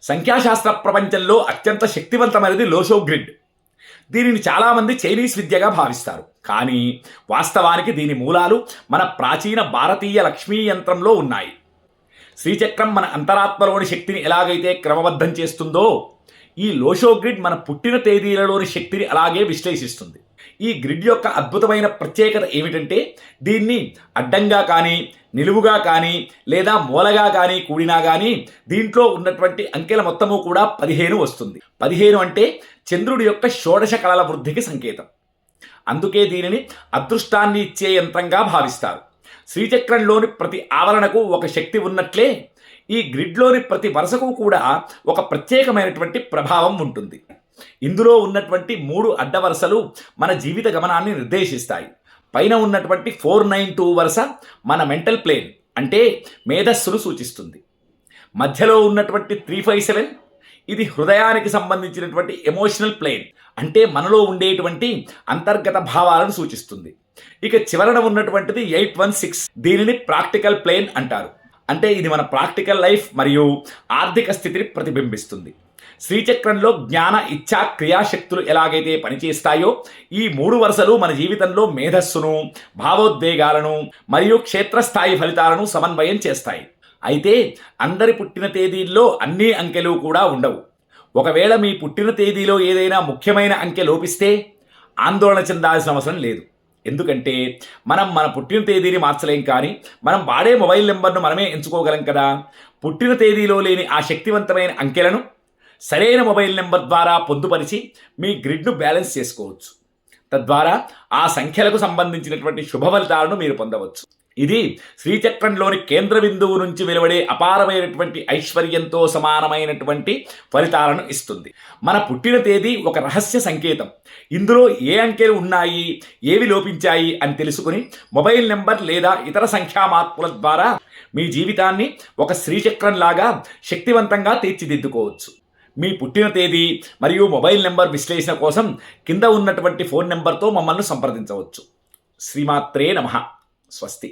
సంఖ్యాశాస్త్ర ప్రపంచంలో అత్యంత శక్తివంతమైనది లోషో గ్రిడ్. దీనిని చాలామంది చైనీస్ విద్యగా భావిస్తారు. కానీ వాస్తవానికి దీని మూలాలు మన ప్రాచీన భారతీయ లక్ష్మీ యంత్రంలో ఉన్నాయి. శ్రీచక్రం మన అంతరాత్మలోని శక్తిని ఎలాగైతే క్రమబద్ధం చేస్తుందో, ఈ లోషో గ్రిడ్ మన పుట్టిన తేదీలలోని శక్తిని అలాగే విశ్లేషిస్తుంది. ఈ గ్రిడ్ యొక్క అద్భుతమైన ప్రత్యేకత ఏమిటంటే, దీన్ని అడ్డంగా కానీ, నిలువుగా కానీ, లేదా మూలగా కానీ కూడినా కానీ దీంట్లో ఉన్నటువంటి అంకెల మొత్తము కూడా 15 వస్తుంది. 15 అంటే చంద్రుడి యొక్క షోడశ కళల వృద్ధికి సంకేతం. అందుకే దీనిని అదృష్టాన్ని ఇచ్చే యంత్రంగా భావిస్తారు. శ్రీచక్రంలోని ప్రతి ఆవరణకు ఒక శక్తి ఉన్నట్లే ఈ గ్రిడ్లోని ప్రతి వరుసకు కూడా ఒక ప్రత్యేకమైనటువంటి ప్రభావం ఉంటుంది. ఇందులో ఉన్నటువంటి 3 అడ్డ వరుసలు మన జీవిత గమనాన్ని నిర్దేశిస్తాయి. పైన ఉన్నటువంటి 492 వరుస మన మెంటల్ ప్లేన్ అంటే మేధస్సును సూచిస్తుంది. మధ్యలో ఉన్నటువంటి 357 ఇది హృదయానికి సంబంధించినటువంటి ఎమోషనల్ ప్లేన్ అంటే మనలో ఉండేటువంటి అంతర్గత భావాలను సూచిస్తుంది. ఇక చివరన ఉన్నటువంటిది 816 దీనిని ప్రాక్టికల్ ప్లేన్ అంటారు. అంటే ఇది మన ప్రాక్టికల్ లైఫ్ మరియు ఆర్థిక స్థితిని ప్రతిబింబిస్తుంది. శ్రీచక్రంలో జ్ఞాన, ఇచ్ఛా, క్రియాశక్తులు ఎలాగైతే పనిచేస్తాయో ఈ 3 వరుసలు మన జీవితంలో మేధస్సును, భావోద్వేగాలను మరియు క్షేత్రస్థాయి ఫలితాలను సమన్వయం చేస్తాయి. అయితే అందరి పుట్టిన తేదీల్లో అన్ని అంకెలు కూడా ఉండవు. ఒకవేళ మీ పుట్టిన తేదీలో ఏదైనా ముఖ్యమైన అంకె లోపిస్తే ఆందోళన చెందాల్సిన అవసరం లేదు. ఎందుకంటే మనం మన పుట్టిన తేదీని మార్చలేం, కానీ మనం వాడే మొబైల్ నెంబర్ను మనమే ఎంచుకోగలం కదా. పుట్టిన తేదీలో లేని ఆ శక్తివంతమైన అంకెలను సరైన మొబైల్ నెంబర్ ద్వారా పొందుపరిచి మీ గ్రిడ్ను బ్యాలెన్స్ చేసుకోవచ్చు. తద్వారా ఆ సంఖ్యలకు సంబంధించినటువంటి శుభ ఫలితాలను మీరు పొందవచ్చు. ఇది శ్రీచక్రంలోని కేంద్ర బిందువు నుంచి వెలువడే అపారమైనటువంటి ఐశ్వర్యంతో సమానమైనటువంటి ఫలితాలను ఇస్తుంది. మన పుట్టిన తేదీ ఒక రహస్య సంకేతం. ఇందులో ఏ అంకెలు ఉన్నాయి, ఏవి లోపించాయి అని తెలుసుకుని మొబైల్ నెంబర్ లేదా ఇతర సంఖ్యా మార్పుల ద్వారా మీ జీవితాన్ని ఒక శ్రీచక్రంలాగా శక్తివంతంగా తీర్చిదిద్దుకోవచ్చు. మీ పుట్టిన తేదీ మరియు మొబైల్ నెంబర్ విశ్లేషణ కోసం కింద ఉన్నటువంటి ఫోన్ నెంబర్తో మమ్మల్ని సంప్రదించవచ్చు. శ్రీమాత్రే నమః. స్వస్తి.